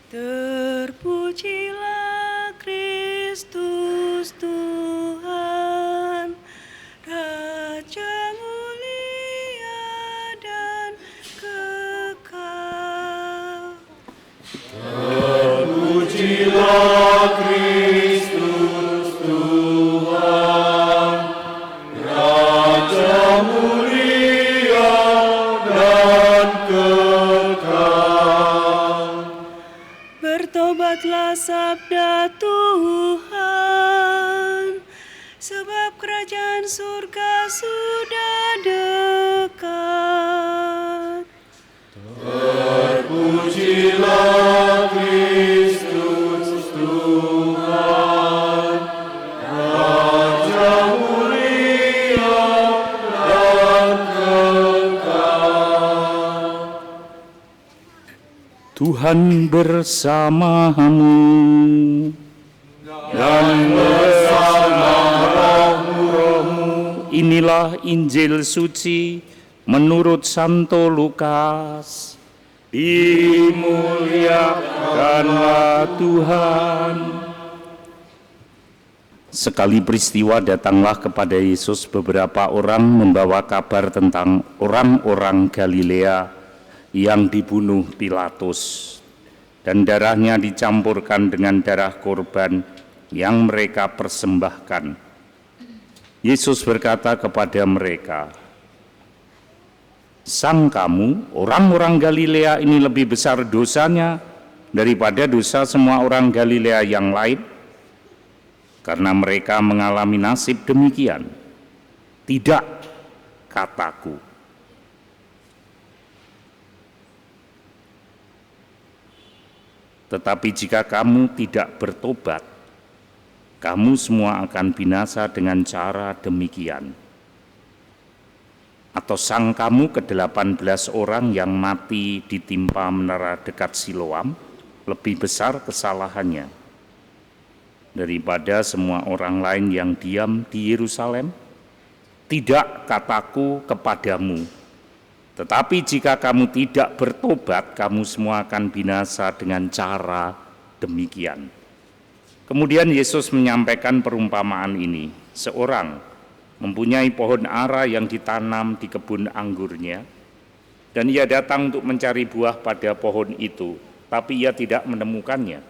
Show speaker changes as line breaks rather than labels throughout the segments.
Terpujilah Kristus Tuhan, Raja mulia dan kekal.
Terpujilah Kristus Tuhan, Raja mulia dan kekal.
Bertobatlah sabda Tuhan, sebab kerajaan surga sudah dekat.
Terpujilah Kristus Tuhan, Raja mulia dan kekal.
Tuhan bersamamu
Dan bersama rohmu.
Inilah Injil suci menurut Santo Lukas. Dimuliakanlah Tuhan. Sekali peristiwa datanglah kepada Yesus beberapa orang membawa kabar tentang orang-orang Galilea yang dibunuh Pilatus, dan darahnya dicampurkan dengan darah korban yang mereka persembahkan. Yesus berkata kepada mereka, "Sangkamu orang-orang Galilea ini lebih besar dosanya daripada dosa semua orang Galilea yang lain? Karena mereka mengalami nasib demikian. Tidak, kataku. Tetapi jika kamu tidak bertobat, kamu semua akan binasa dengan cara demikian. Atau sangkamu ke-18 orang yang mati ditimpa menara dekat Siloam lebih besar kesalahannya daripada semua orang lain yang diam di Yerusalem? Tidak, kataku kepadamu. Tetapi jika kamu tidak bertobat, kamu semua akan binasa dengan cara demikian." Kemudian Yesus menyampaikan perumpamaan ini. Seorang mempunyai pohon ara yang ditanam di kebun anggurnya, dan ia datang untuk mencari buah pada pohon itu, tapi ia tidak menemukannya.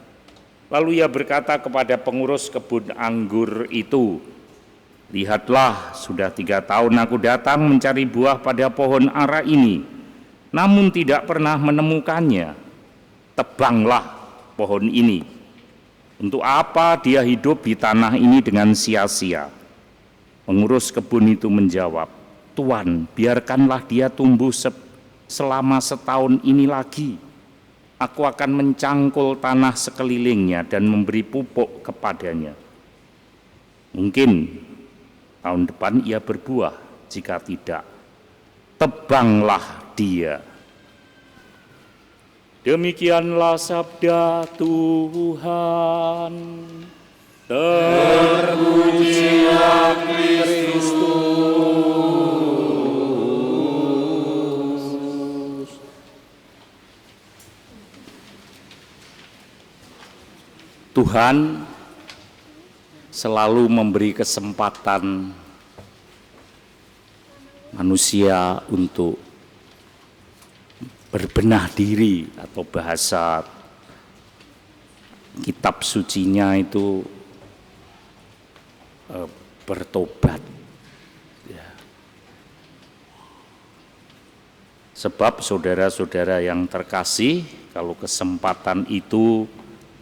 Lalu ia berkata kepada pengurus kebun anggur itu, "Lihatlah, sudah 3 tahun aku datang mencari buah pada pohon ara ini, namun tidak pernah menemukannya. Tebanglah pohon ini. Untuk apa dia hidup di tanah ini dengan sia-sia?" Pengurus kebun itu menjawab, "Tuan, biarkanlah dia tumbuh selama setahun ini lagi. Aku akan mencangkul tanah sekelilingnya dan memberi pupuk kepadanya. Mungkin tahun depan ia berbuah, jika tidak, tebanglah dia." Demikianlah sabda Tuhan.
Terpujilah Kristus.
Tuhan selalu memberi kesempatan manusia untuk berbenah diri, atau bahasa kitab sucinya itu bertobat. Ya. Sebab saudara-saudara yang terkasih, kalau kesempatan itu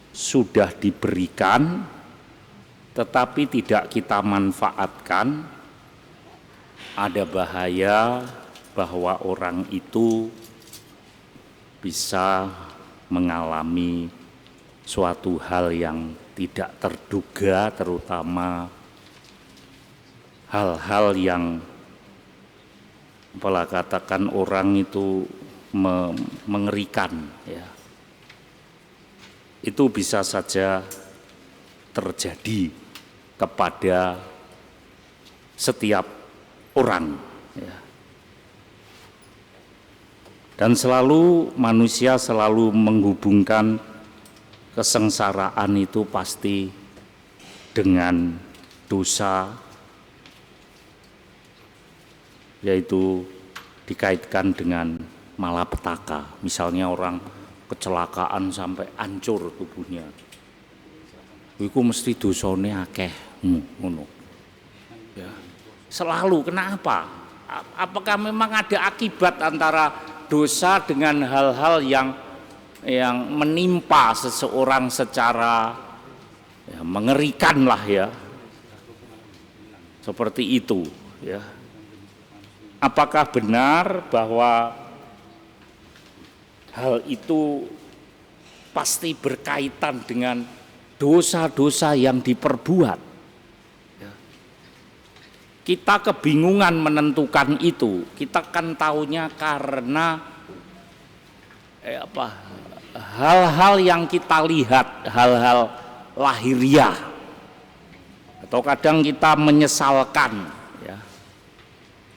sudah diberikan tetapi tidak kita manfaatkan, ada bahaya bahwa orang itu bisa mengalami suatu hal yang tidak terduga, terutama hal-hal yang apalah katakan orang itu mengerikan, ya. Itu bisa saja terjadi kepada setiap orang, ya. Dan selalu manusia selalu menghubungkan kesengsaraan itu pasti dengan dosa, yaitu dikaitkan dengan malapetaka. Misalnya orang kecelakaan sampai hancur tubuhnya, iku mesti dosane akeh, ngono. Ya. Selalu, kenapa? Apakah memang ada akibat antara dosa dengan hal-hal yang menimpa seseorang secara mengerikan lah ya, seperti itu ya. Apakah benar bahwa hal itu pasti berkaitan dengan dosa-dosa yang diperbuat? Ya. Kita kebingungan menentukan itu. Kita kan taunya karena hal-hal yang kita lihat, hal-hal lahiriah, atau kadang kita menyesalkan ya.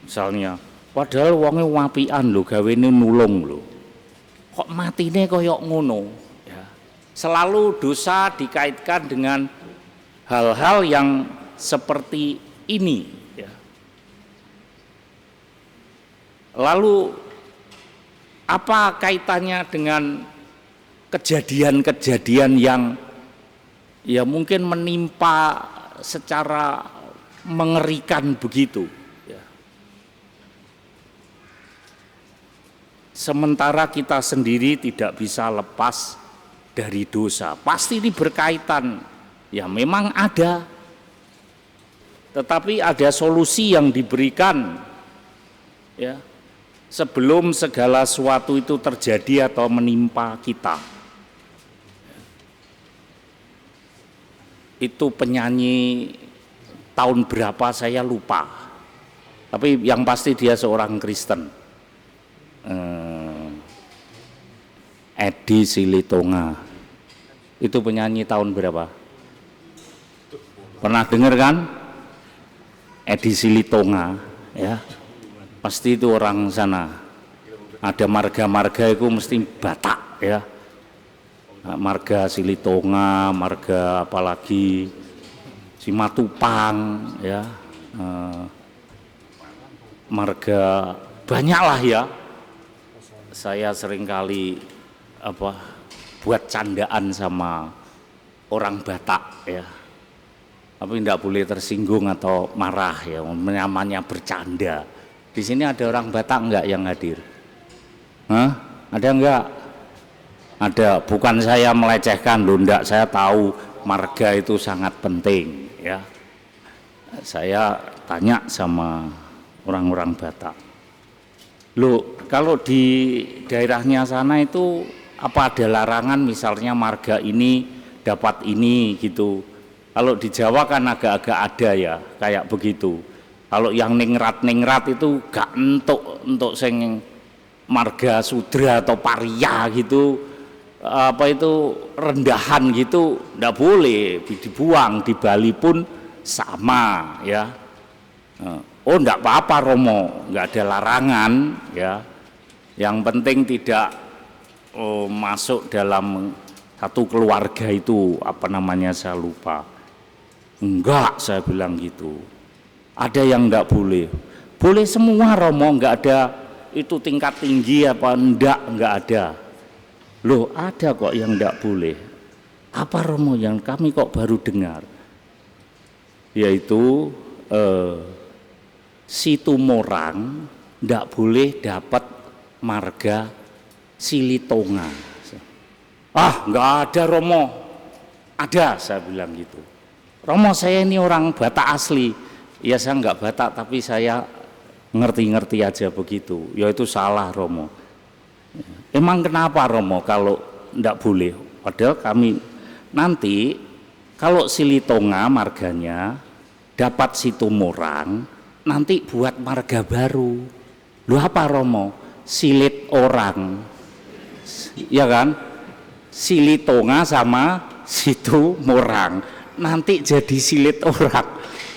Misalnya, padahal wonge wapian lho, gawene nulung lho, kok matine koyok ngono ya. Selalu dosa dikaitkan dengan hal-hal yang seperti ini ya. Lalu apa kaitannya dengan kejadian-kejadian yang ya mungkin menimpa secara mengerikan begitu ya. Sementara kita sendiri tidak bisa lepas dari dosa. Pasti ini berkaitan. Ya memang ada. Tetapi ada solusi yang diberikan ya, sebelum segala sesuatu itu terjadi atau menimpa kita. Itu penyanyi tahun berapa saya lupa, tapi yang pasti dia seorang Kristen, Edi Silitonga. Itu penyanyi tahun berapa? Pernah dengar kan? Edi Silitonga ya, pasti itu orang sana. Ada marga-marga itu mesti Batak ya, marga Silitonga, marga apalagi Simatupang ya, marga banyak lah ya. Saya seringkali buat candaan sama orang Batak ya, tapi tidak boleh tersinggung atau marah ya, namanya bercanda. Di sini ada orang Batak enggak yang hadir? Hah? Ada enggak? Ada. Bukan saya melecehkan loh, enggak, saya tahu marga itu sangat penting ya. Saya tanya sama orang-orang Batak, loh kalau di daerahnya sana itu apa ada larangan misalnya marga ini dapat ini gitu? Kalau di Jawa kan agak-agak ada ya kayak begitu. Kalau yang ningrat-ningrat itu gak untuk sing marga Sudra atau Paria gitu, itu rendahan gitu, ndak boleh dibuang. Di Bali pun sama ya. Oh ndak apa-apa Romo, nggak ada larangan ya. Yang penting tidak masuk dalam satu keluarga itu, apa namanya saya lupa. Enggak, saya bilang gitu. Ada yang ndak boleh. Boleh semua Romo, nggak ada itu tingkat tinggi apa enggak ada. Loh ada kok yang ndak boleh. Apa Romo yang kami kok baru dengar? Yaitu Situmorang ndak boleh dapat marga Silitonga. Ah nggak ada Romo. Ada, saya bilang gitu. Romo saya ini orang Batak asli. Ya saya nggak Batak tapi saya ngerti-ngerti aja begitu. Ya itu salah Romo. Emang kenapa Romo kalau ndak boleh? Padahal kami nanti kalau Silitonga marganya dapat Situmorang, nanti buat marga baru. Lu apa Romo? Silit orang. Ya kan? Silitonga sama Situmorang. Nanti jadi silit orang.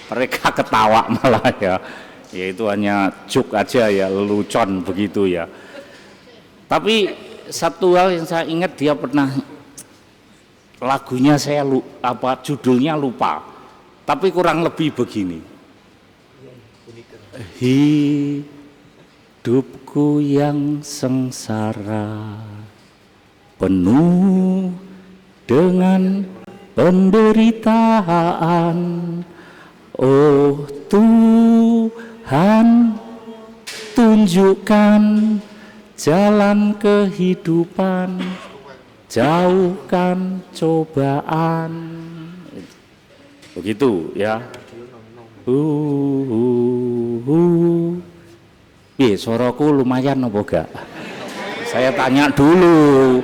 Mereka ketawa malah ya. Ya itu hanya joke aja ya, lelucon begitu ya. Tapi satu hal yang saya ingat, dia pernah lagunya saya judulnya lupa, tapi kurang lebih begini. Hidupku yang sengsara penuh dengan penderitaan, oh Tuhan, tunjukkan jalan kehidupan, jauhkan cobaan. Begitu ya. Suaraku lumayan apa gak? Saya tanya dulu.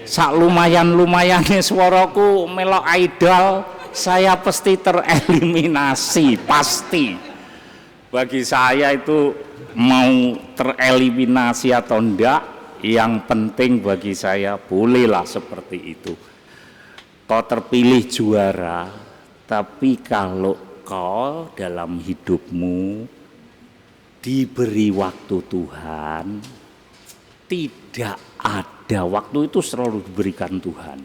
Sak lumayan-lumayannya suaraku melok idol, saya pasti tereliminasi, pasti. Bagi saya itu mau tereliminasi atau enggak, yang penting bagi saya bolehlah seperti itu. Kau terpilih juara, tapi kalau kau dalam hidupmu diberi waktu Tuhan, tidak ada waktu itu selalu diberikan Tuhan.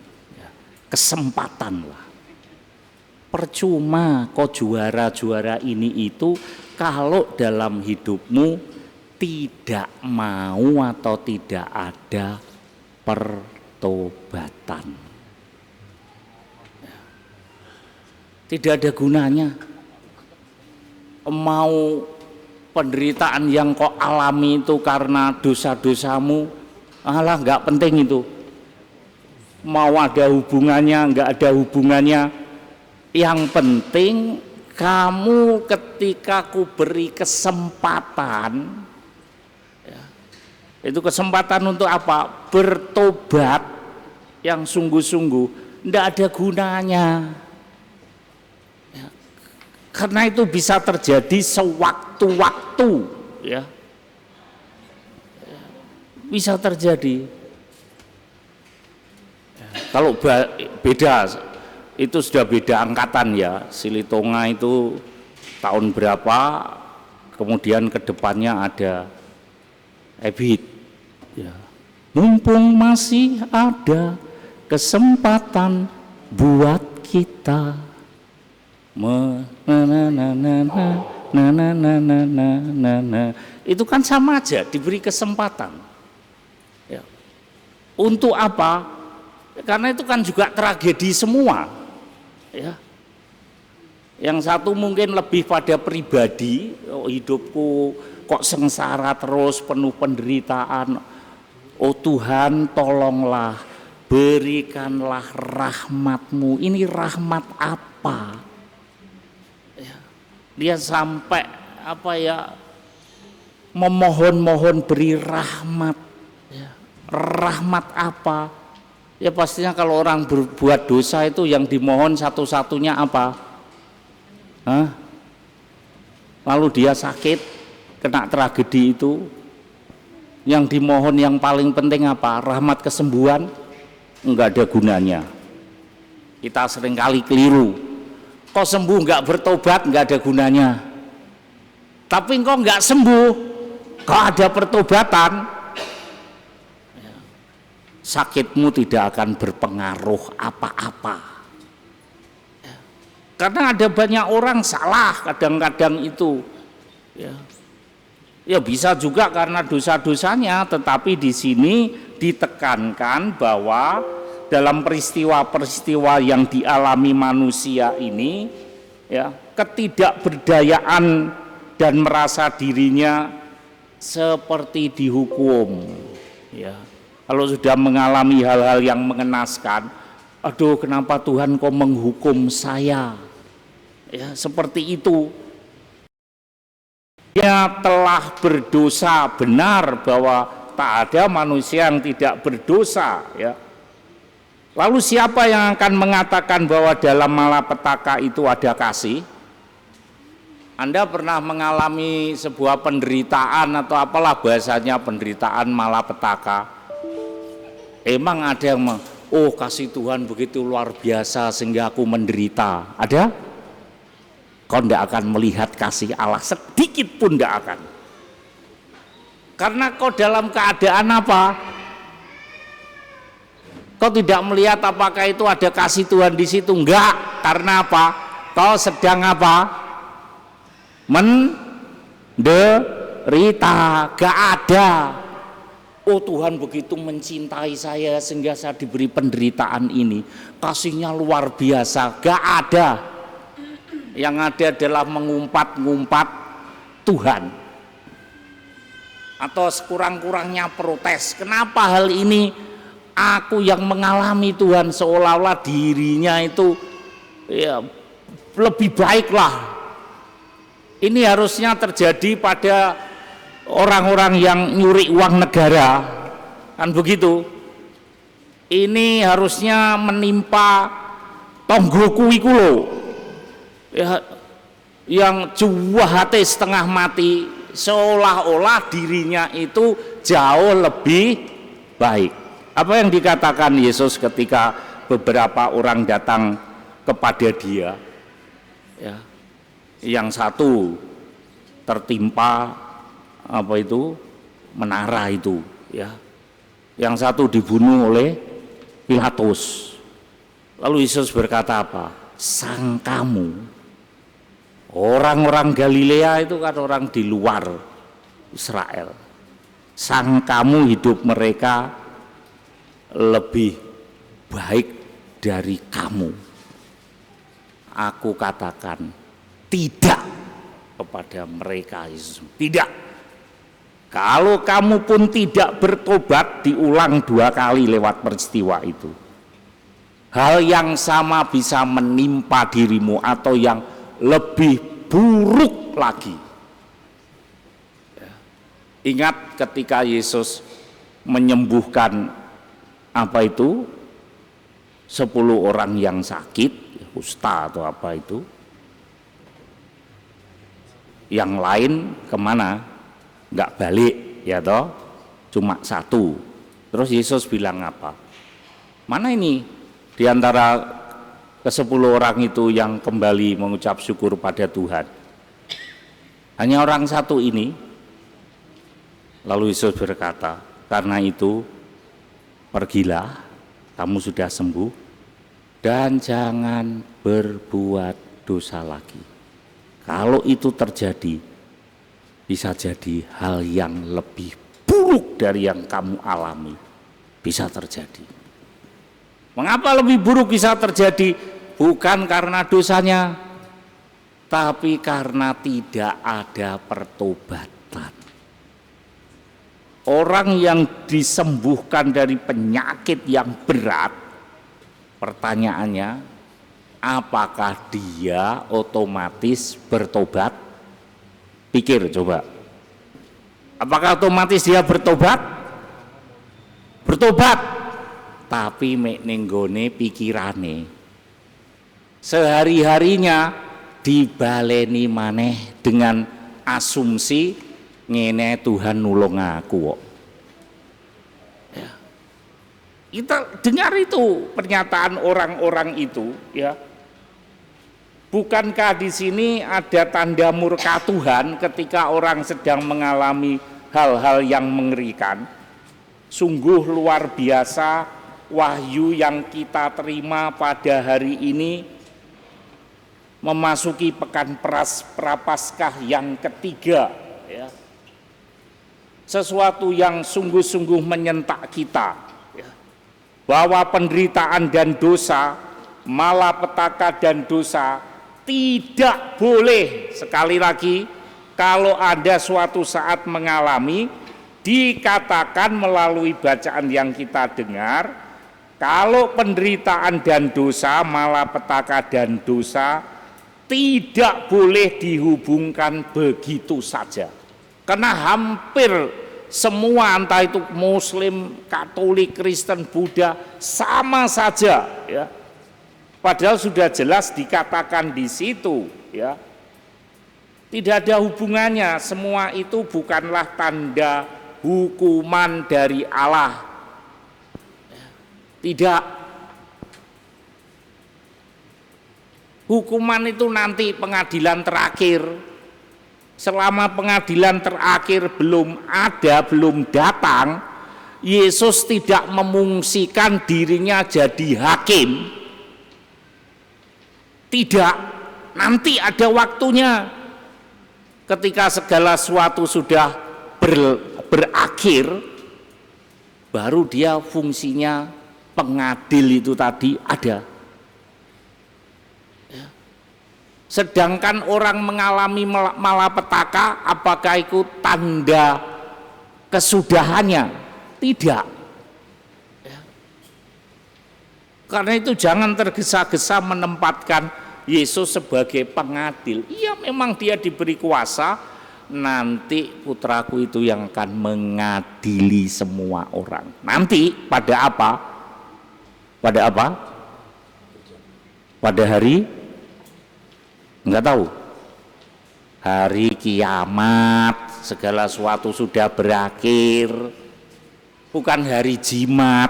Kesempatan lah. Percuma kau juara-juara ini itu kalau dalam hidupmu tidak mau atau tidak ada pertobatan. Tidak ada gunanya. Mau penderitaan yang kau alami itu karena dosa-dosamu, alah nggak penting itu. Mau ada hubungannya, nggak ada hubungannya. Yang penting kamu ketika ku beri kesempatan, ya, itu kesempatan untuk apa? Bertobat yang sungguh-sungguh, nggak ada gunanya. Ya, karena itu bisa terjadi sewaktu-waktu, ya, bisa terjadi. Ya, kalau beda, itu sudah beda angkatan ya. Silitonga itu tahun berapa, kemudian kedepannya ada Ebit ya. Mumpung masih ada kesempatan buat kita itu kan sama aja, diberi kesempatan ya. Untuk apa? Karena itu kan juga tragedi semua ya. Yang satu mungkin lebih pada pribadi, oh, hidupku kok sengsara terus, penuh penderitaan. Oh Tuhan, tolonglah, berikanlah rahmat-Mu. Ini rahmat apa? Ya. Dia sampai apa ya, memohon-mohon beri rahmat. Ya. Rahmat apa? Ya pastinya kalau orang berbuat dosa itu yang dimohon satu-satunya apa? Hah? Lalu dia sakit, kena tragedi itu, yang dimohon yang paling penting apa? Rahmat kesembuhan, enggak ada gunanya. Kita seringkali keliru. Kok sembuh enggak bertobat, enggak ada gunanya. Tapi kok enggak sembuh, kok ada pertobatan, sakitmu tidak akan berpengaruh apa-apa. Karena ada banyak orang salah kadang-kadang itu. Ya bisa juga karena dosa-dosanya, tetapi di sini ditekankan bahwa dalam peristiwa-peristiwa yang dialami manusia ini, ya, ketidakberdayaan dan merasa dirinya seperti dihukum, ya. Kalau sudah mengalami hal-hal yang mengenaskan, aduh kenapa Tuhan kok menghukum saya? Ya, seperti itu. Dia telah berdosa, benar bahwa tak ada manusia yang tidak berdosa, ya. Lalu siapa yang akan mengatakan bahwa dalam malapetaka itu ada kasih? Anda pernah mengalami sebuah penderitaan atau apalah bahasanya, penderitaan malapetaka? Emang ada yang oh kasih Tuhan begitu luar biasa sehingga aku menderita? Ada? Kau tidak akan melihat kasih Allah sedikit pun tidak akan. Karena kau dalam keadaan apa? Kau tidak melihat apakah itu ada kasih Tuhan di situ? Enggak. Karena apa? Kau sedang apa? Menderita. Gak ada. Oh, Tuhan begitu mencintai saya sehingga saya diberi penderitaan ini. Kasihnya luar biasa. Gak ada. Yang ada adalah mengumpat-ngumpat Tuhan. Atau sekurang-kurangnya protes. Kenapa hal ini aku yang mengalami Tuhan, seolah-olah dirinya itu ya lebih baik lah. Ini harusnya terjadi pada orang-orang yang nyuri uang negara, kan begitu. Ini harusnya menimpa tonggoku iku lho, ya, yang juwahate setengah mati, seolah-olah dirinya itu jauh lebih baik. Apa yang dikatakan Yesus ketika beberapa orang datang kepada dia, ya, yang satu tertimpa apa itu menara itu, ya, yang satu dibunuh oleh Pilatus. Lalu Yesus berkata apa? Sangkamu, orang-orang Galilea itu kan orang di luar Israel, sangkamu hidup mereka lebih baik dari kamu. Aku katakan tidak kepada mereka, Yesus. Tidak. Kalau kamu pun tidak bertobat, diulang 2 kali lewat peristiwa itu, hal yang sama bisa menimpa dirimu atau yang lebih buruk lagi. Ingat ketika Yesus menyembuhkan apa itu 10 orang yang sakit kusta atau apa itu, yang lain kemana? Nggak balik, ya toh, cuma 1. Terus Yesus bilang apa? Mana ini di antara ke-10 orang itu yang kembali mengucap syukur pada Tuhan? Hanya orang 1 ini. Lalu Yesus berkata, karena itu pergilah, kamu sudah sembuh, dan jangan berbuat dosa lagi. Kalau itu terjadi, bisa jadi hal yang lebih buruk dari yang kamu alami bisa terjadi. Mengapa lebih buruk bisa terjadi? Bukan karena dosanya, tapi karena tidak ada pertobatan. Orang yang disembuhkan dari penyakit yang berat, pertanyaannya, apakah dia otomatis bertobat? Pikir coba. Apakah otomatis dia bertobat? Bertobat. Tapi mek nenggone pikirane, sehari-harinya dibaleni maneh dengan asumsi ngene Tuhan nulung aku kok. Ya. Kita dengar itu pernyataan orang-orang itu, ya. Bukankah di sini ada tanda murka Tuhan ketika orang sedang mengalami hal-hal yang mengerikan? Sungguh luar biasa wahyu yang kita terima pada hari ini, memasuki pekan Prapaskah yang ketiga, ya. Sesuatu yang sungguh-sungguh menyentak kita, ya. Bahwa penderitaan dan dosa, malapetaka dan dosa tidak boleh, sekali lagi, kalau ada suatu saat mengalami, dikatakan melalui bacaan yang kita dengar, kalau penderitaan dan dosa, malapetaka dan dosa tidak boleh dihubungkan begitu saja. Karena hampir semua, entah itu Muslim, Katolik, Kristen, Buddha, sama saja, ya. Padahal sudah jelas dikatakan di situ, ya. Tidak ada hubungannya, semua itu bukanlah tanda hukuman dari Allah. Tidak. Hukuman itu nanti pengadilan terakhir. Selama pengadilan terakhir belum ada, belum datang, Yesus tidak memungsikan dirinya jadi hakim. Tidak, nanti ada waktunya ketika segala sesuatu sudah berakhir, baru dia fungsinya pengadil itu tadi ada. Sedangkan orang mengalami malapetaka, apakah itu tanda kesudahannya? Tidak. Karena itu jangan tergesa-gesa menempatkan Yesus sebagai pengadil. Iya, memang dia diberi kuasa, nanti putraku itu yang akan mengadili semua orang. Nanti pada apa? Pada apa? Pada hari? Enggak tahu. Hari kiamat, segala sesuatu sudah berakhir. Bukan hari jimat.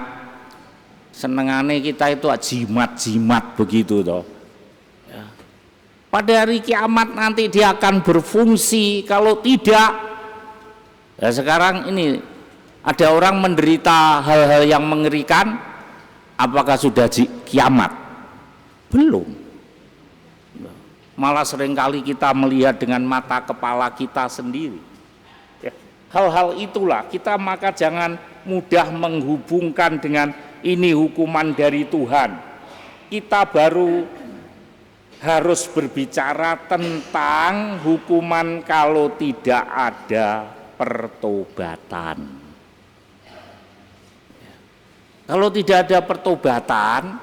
Senengane kita itu jimat-jimat begitu toh. Ya. Pada hari kiamat nanti dia akan berfungsi. Kalau tidak, ya sekarang ini ada orang menderita hal-hal yang mengerikan. Apakah sudah kiamat? Belum. Malah seringkali kita melihat dengan mata kepala kita sendiri. Ya. Hal-hal itulah kita maka jangan mudah menghubungkan dengan ini hukuman dari Tuhan. Kita baru harus berbicara tentang hukuman kalau tidak ada pertobatan. Kalau tidak ada pertobatan,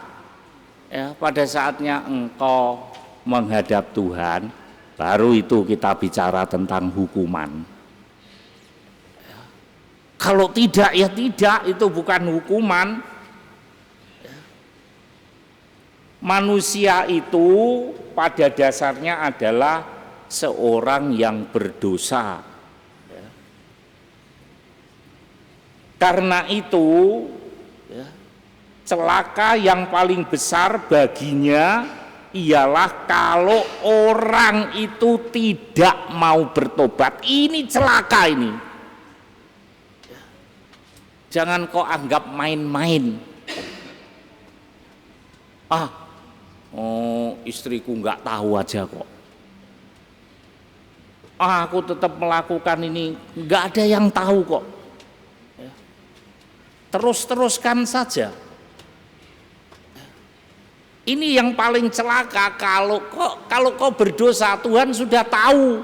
ya, pada saatnya engkau menghadap Tuhan, baru itu kita bicara tentang hukuman. Kalau tidak, ya tidak, itu bukan hukuman. Manusia itu pada dasarnya adalah seorang yang berdosa. Karena itu, celaka yang paling besar baginya ialah kalau orang itu tidak mau bertobat. Ini celaka ini. Jangan kau anggap main-main. Istriku nggak tahu aja kok. Aku tetap melakukan ini, nggak ada yang tahu kok. Terus-teruskan saja. Ini yang paling celaka kalau kau berdosa, Tuhan sudah tahu.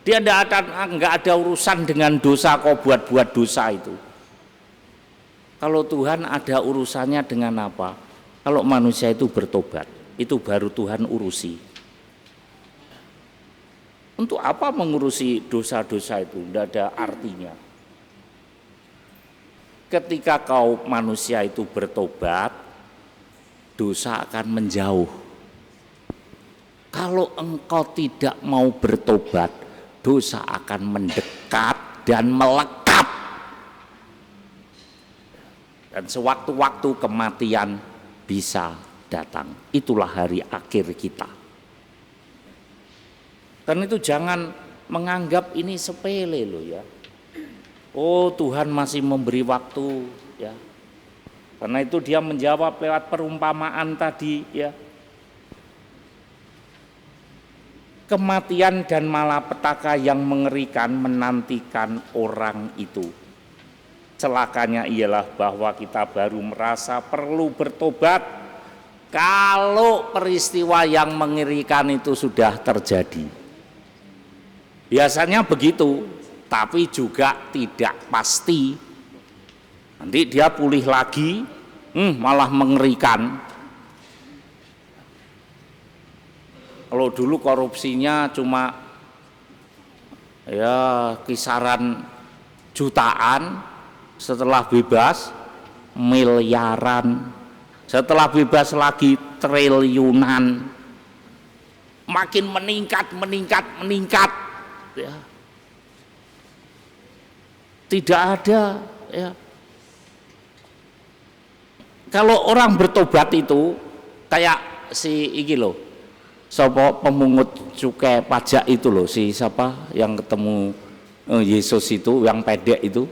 Dia nggak ada urusan dengan dosa kau buat dosa itu. Kalau Tuhan ada urusannya dengan apa? Kalau manusia itu bertobat, itu baru Tuhan urusi. Untuk apa mengurusi dosa-dosa itu? Tidak ada artinya. Ketika kau manusia itu bertobat, dosa akan menjauh. Kalau engkau tidak mau bertobat, dosa akan mendekat dan melekat. Dan sewaktu-waktu kematian bisa datang. Itulah hari akhir kita. Karena itu jangan menganggap ini sepele loh ya. Oh, Tuhan masih memberi waktu ya. Karena itu dia menjawab lewat perumpamaan tadi ya. Kematian dan malapetaka yang mengerikan menantikan orang itu. Celakanya ialah bahwa kita baru merasa perlu bertobat kalau peristiwa yang mengerikan itu sudah terjadi. Biasanya begitu, tapi juga tidak pasti. Nanti dia pulih lagi, malah mengerikan. Kalau dulu korupsinya cuma ya kisaran jutaan, setelah bebas miliaran, setelah bebas lagi triliunan, makin meningkat ya. Tidak ada ya. Kalau orang bertobat itu kayak si iki loh, sapa pemungut cukai pajak itu loh, si siapa yang ketemu Yesus itu yang pedek itu,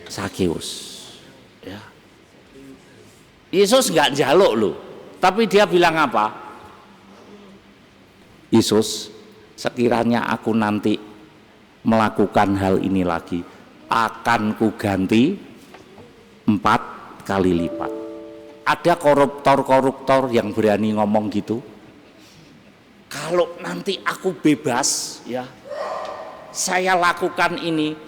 Sakeus. Yesus nggak njaluk loh, tapi dia bilang apa? Yesus, sekiranya aku nanti melakukan hal ini lagi, akan kuganti 4 kali lipat. Ada koruptor yang berani ngomong gitu? Kalau nanti aku bebas, ya, saya lakukan ini,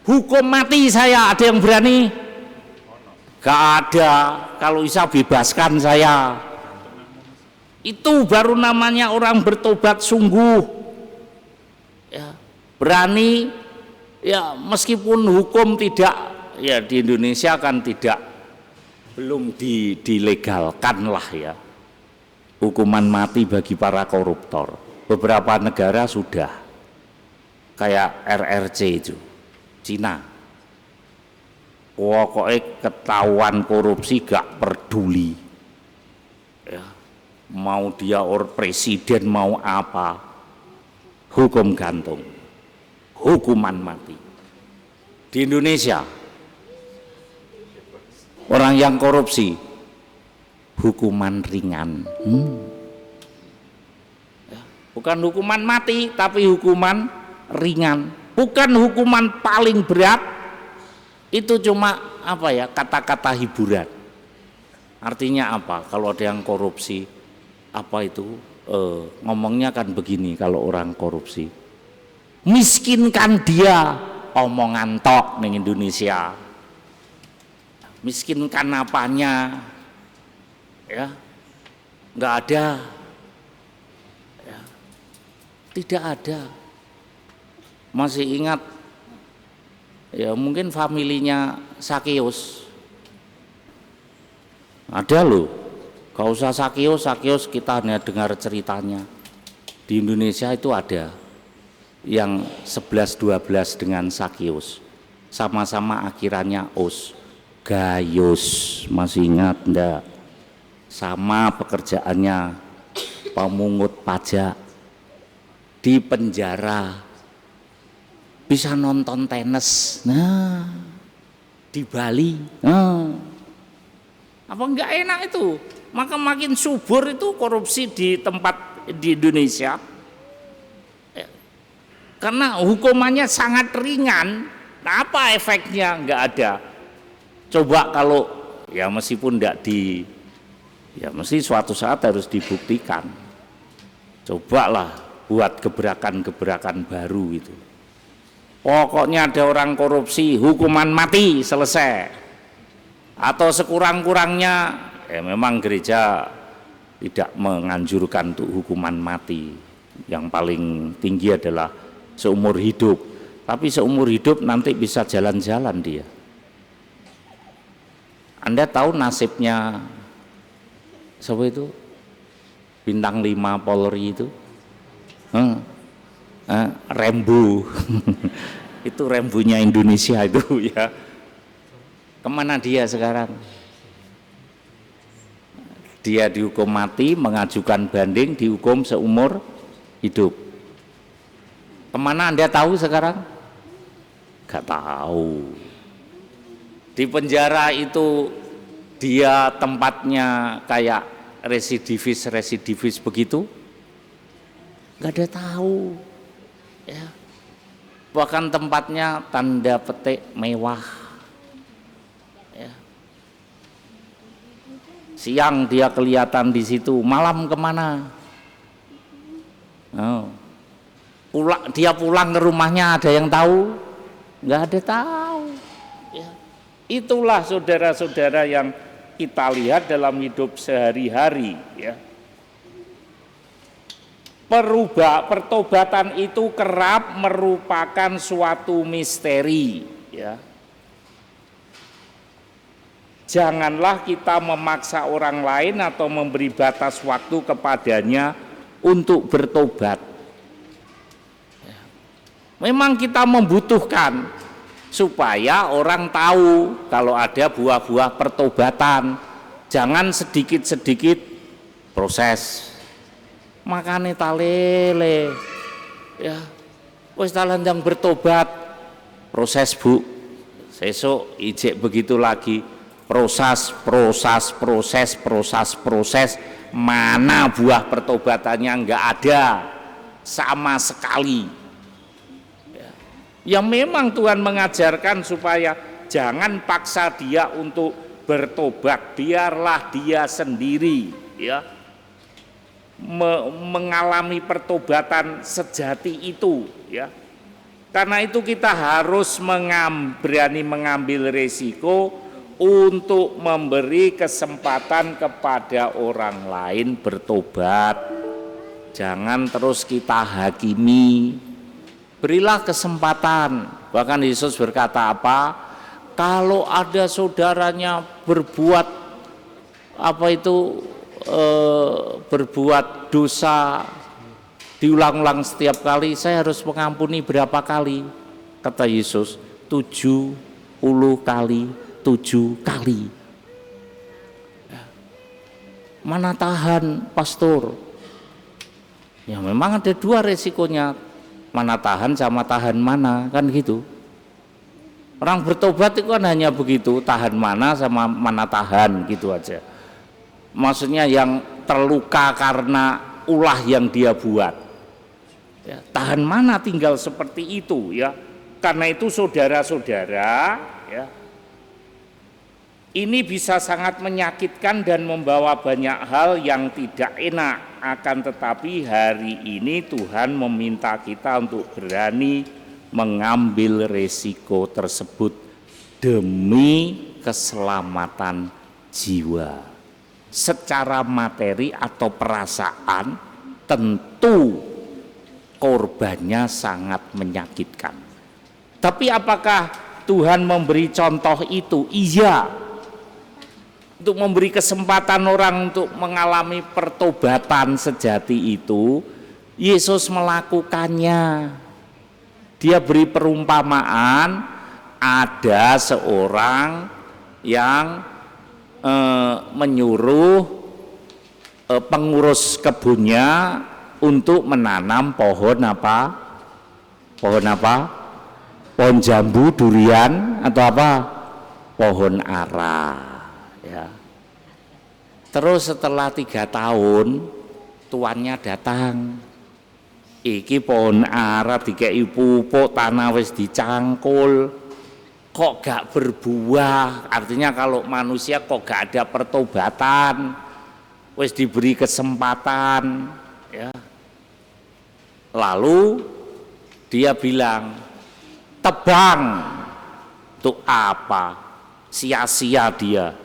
hukum mati saya, ada yang berani? Gak ada. Kalau bisa bebaskan saya. Itu baru namanya orang bertobat sungguh, ya, berani, ya, meskipun hukum tidak, ya, di Indonesia kan belum dilegalkan lah, ya, hukuman mati bagi para koruptor. Beberapa negara sudah, kayak RRC itu, Cina. Pokoknya ketahuan korupsi gak peduli, ya, mau dia presiden mau apa, hukum gantung, hukuman mati. Di Indonesia orang yang korupsi hukuman ringan, ya, bukan hukuman mati tapi hukuman ringan, bukan hukuman paling berat. Itu cuma apa ya, kata-kata hiburan. Artinya apa? Kalau ada yang korupsi, apa itu, ngomongnya kan begini kalau orang korupsi, miskinkan dia, omongan tok ning Indonesia. Miskinkan apanya, ya, nggak ada, ya, tidak ada. Masih ingat, ya, mungkin familinya Sakeus, ada loh. Gak usah Sakeus kita hanya dengar ceritanya. Di Indonesia itu ada yang 11-12 dengan Sakeus, sama-sama akhirannya Us, Gayus, masih ingat enggak? Sama pekerjaannya, pemungut pajak, di penjara, bisa nonton tenis, nah, di Bali, nah, apa enggak enak itu? Maka makin subur itu korupsi di tempat di Indonesia, ya, karena hukumannya sangat ringan. Nah, apa efeknya? Enggak ada. Coba kalau, ya, meskipun enggak ya, mesti suatu saat harus dibuktikan. Cobalah buat gebrakan-gebrakan baru itu. Pokoknya ada orang korupsi, hukuman mati, selesai. Atau sekurang-kurangnya, ya, memang gereja tidak menganjurkan untuk hukuman mati. Yang paling tinggi adalah seumur hidup. Tapi seumur hidup nanti bisa jalan-jalan dia. Anda tahu nasibnya siapa itu? Bintang 5 Polri itu? Rembo. Itu Rembonya Indonesia itu, ya. Kemana dia sekarang? Dia dihukum mati, mengajukan banding, dihukum seumur hidup. Kemana Anda tahu sekarang? Gak tahu. Di penjara itu dia tempatnya kayak residivis begitu, gak ada tahu, ya. Bahkan tempatnya tanda petik mewah, ya. Siang dia kelihatan di situ, malam kemana? Oh. Dia pulang ke rumahnya, ada yang tahu? Nggak ada tahu, ya. Itulah saudara-saudara yang kita lihat dalam hidup sehari-hari, ya. Pertobatan itu kerap merupakan suatu misteri, ya. Janganlah kita memaksa orang lain atau memberi batas waktu kepadanya untuk bertobat. Memang kita membutuhkan supaya orang tahu kalau ada buah-buah pertobatan. Jangan sedikit-sedikit proses. Makane talele, ya, wis talandang bertobat, proses Bu, sesuk ijek begitu lagi, proses, mana buah pertobatannya nggak ada sama sekali. Ya memang Tuhan mengajarkan supaya jangan paksa dia untuk bertobat, biarlah dia sendiri ya mengalami pertobatan sejati itu ya. Karena itu kita harus berani mengambil resiko untuk memberi kesempatan kepada orang lain bertobat. Jangan terus kita hakimi. Berilah kesempatan. Bahkan Yesus berkata apa? Kalau ada saudaranya berbuat berbuat dosa diulang-ulang setiap kali, saya harus mengampuni berapa kali? Kata Yesus, 70 kali 7 kali. Mana tahan, pastor? Ya memang ada dua resikonya, mana tahan sama tahan mana, kan gitu. Orang bertobat itu kan hanya begitu, tahan mana sama mana tahan, gitu aja. Maksudnya yang terluka karena ulah yang dia buat ya, tahan mana tinggal seperti itu ya. Karena itu saudara-saudara ya, ini bisa sangat menyakitkan dan membawa banyak hal yang tidak enak. Akan tetapi hari ini Tuhan meminta kita untuk berani mengambil resiko tersebut demi keselamatan jiwa. Secara materi atau perasaan tentu korbannya sangat menyakitkan. Tapi apakah Tuhan memberi contoh itu? Iya. Untuk memberi kesempatan orang untuk mengalami pertobatan sejati itu, Yesus melakukannya. Dia beri perumpamaan, ada seorang yang menyuruh pengurus kebunnya untuk menanam pohon apa? Pohon apa? Pohon jambu, durian, atau apa? Pohon ara. Ya. Terus setelah 3 tahun tuannya datang, iki pohon ara dikei pupuk, tanah wis dicangkul, kok gak berbuah. Artinya kalau manusia kok gak ada pertobatan, wis diberi kesempatan ya. Lalu dia bilang, tebang. Untuk apa? Sia-sia dia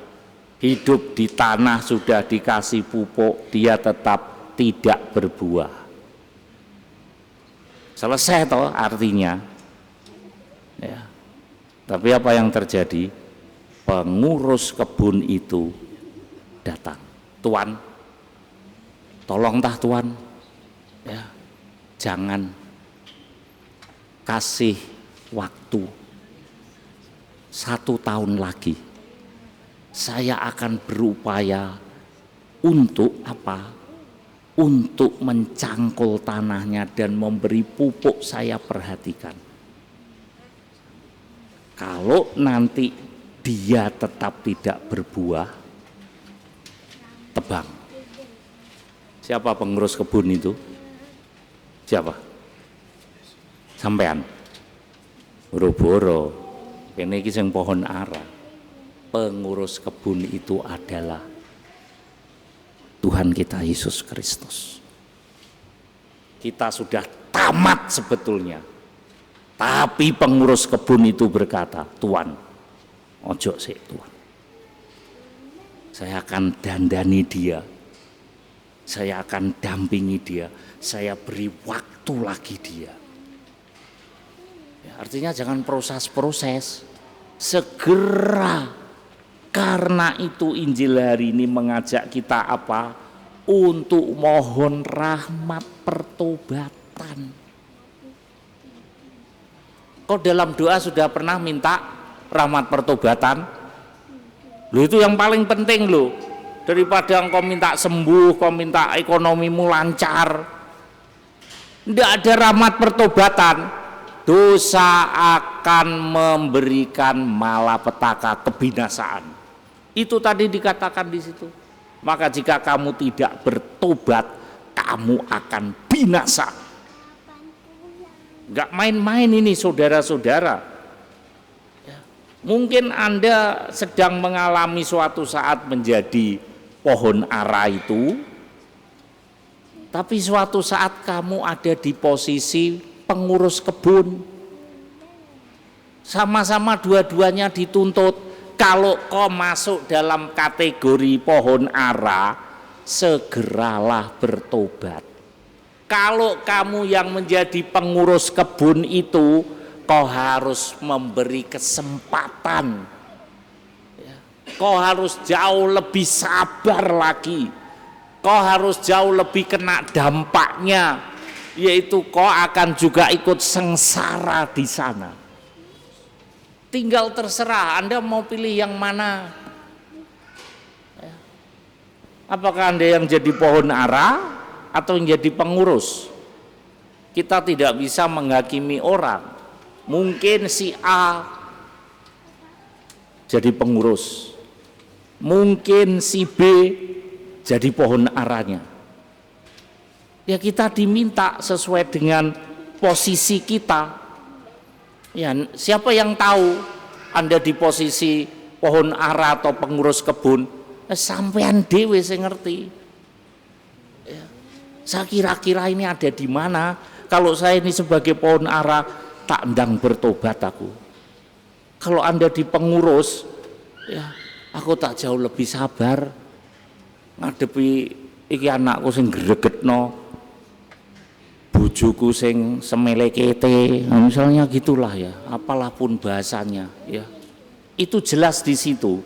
hidup di tanah sudah dikasih pupuk, dia tetap tidak berbuah. Selesai toh artinya ya. Tapi apa yang terjadi? Pengurus kebun itu datang, Tuan, tolong tah Tuan ya, jangan, kasih waktu 1 tahun lagi. Saya akan berupaya untuk apa? Untuk mencangkul tanahnya dan memberi pupuk, saya perhatikan. Kalau nanti dia tetap tidak berbuah, tebang. Siapa pengurus kebun itu? Siapa? Sampean. Boro-boro. Kene iki sing pohon ara. Pengurus kebun itu adalah Tuhan kita Yesus Kristus. Kita sudah tamat sebetulnya, tapi pengurus kebun itu berkata, Tuan, ojo sih Tuan, saya akan dandani dia, saya akan dampingi dia, saya beri waktu lagi dia ya. Artinya jangan proses-proses, segera. Karena itu Injil hari ini mengajak kita apa? Untuk mohon rahmat pertobatan. Kau dalam doa sudah pernah minta rahmat pertobatan? Loh, itu yang paling penting loh. Daripada engkau minta sembuh, kau minta ekonomimu lancar, tidak ada rahmat pertobatan, dosa akan memberikan malapetaka, kebinasaan. Itu tadi dikatakan di situ. Maka jika kamu tidak bertobat, kamu akan binasa. Gak main-main ini saudara-saudara. Mungkin Anda sedang mengalami suatu saat menjadi pohon ara itu, tapi suatu saat kamu ada di posisi pengurus kebun. Sama-sama dua-duanya dituntut. Kalau kau masuk dalam kategori pohon ara, segeralah bertobat. Kalau kamu yang menjadi pengurus kebun itu, kau harus memberi kesempatan. Kau harus jauh lebih sabar lagi. Kau harus jauh lebih kena dampaknya, yaitu kau akan juga ikut sengsara di sana. Tinggal terserah Anda mau pilih yang mana. Apakah Anda yang jadi pohon ara atau yang jadi pengurus? Kita tidak bisa menghakimi orang. Mungkin si A jadi pengurus, mungkin si B jadi pohon aranya. Ya kita diminta sesuai dengan posisi kita. Ya, siapa yang tahu Anda di posisi pohon ara atau pengurus kebun? Sampean dhewe sing ngerti. Ya, saya kira-kira ini ada di mana? Kalau saya ini sebagai pohon ara, tak ndang bertobat aku. Kalau Anda di pengurus, ya aku tak jauh lebih sabar ngadepi iki anakku sing gregetno, bojoku sing semelekete, misalnya gitulah ya, apalah pun bahasanya ya. Itu jelas di situ.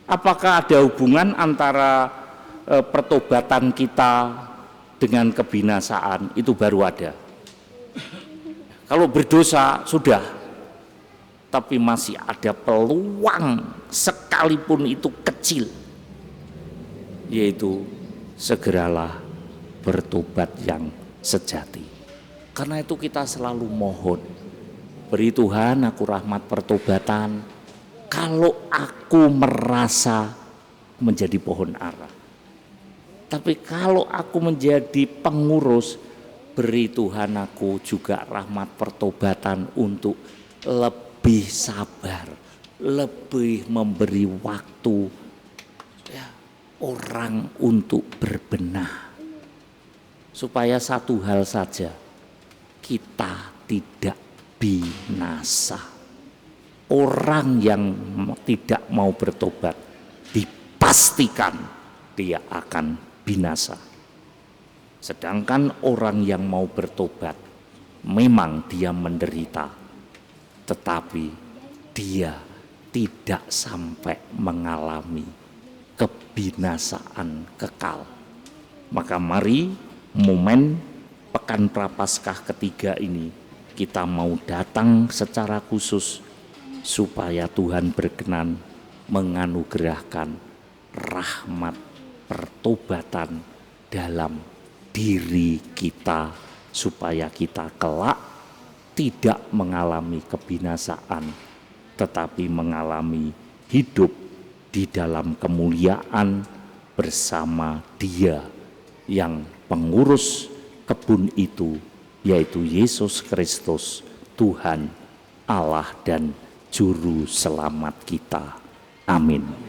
Apakah ada hubungan antara pertobatan kita dengan kebinasaan? Itu baru ada. Kalau berdosa sudah, tapi masih ada peluang sekalipun itu kecil, yaitu segeralah bertobat yang sejati. Karena itu kita selalu mohon, beri Tuhan aku rahmat pertobatan. Kalau aku merasa menjadi pohon ara, tapi kalau aku menjadi pengurus, beri Tuhan aku juga rahmat pertobatan untuk lebih sabar, lebih memberi waktu ya, orang untuk berbenah. Supaya satu hal saja, kita tidak binasa. Orang yang tidak mau bertobat dipastikan dia akan binasa. Sedangkan orang yang mau bertobat memang dia menderita, tetapi dia tidak sampai mengalami kebinasaan kekal. Maka mari momen Pekan Prapaskah ketiga ini kita mau datang secara khusus supaya Tuhan berkenan menganugerahkan rahmat pertobatan dalam diri kita, supaya kita kelak tidak mengalami kebinasaan tetapi mengalami hidup di dalam kemuliaan bersama Dia yang pengurus kebun itu, yaitu Yesus Kristus, Tuhan Allah dan Juru Selamat kita. Amin.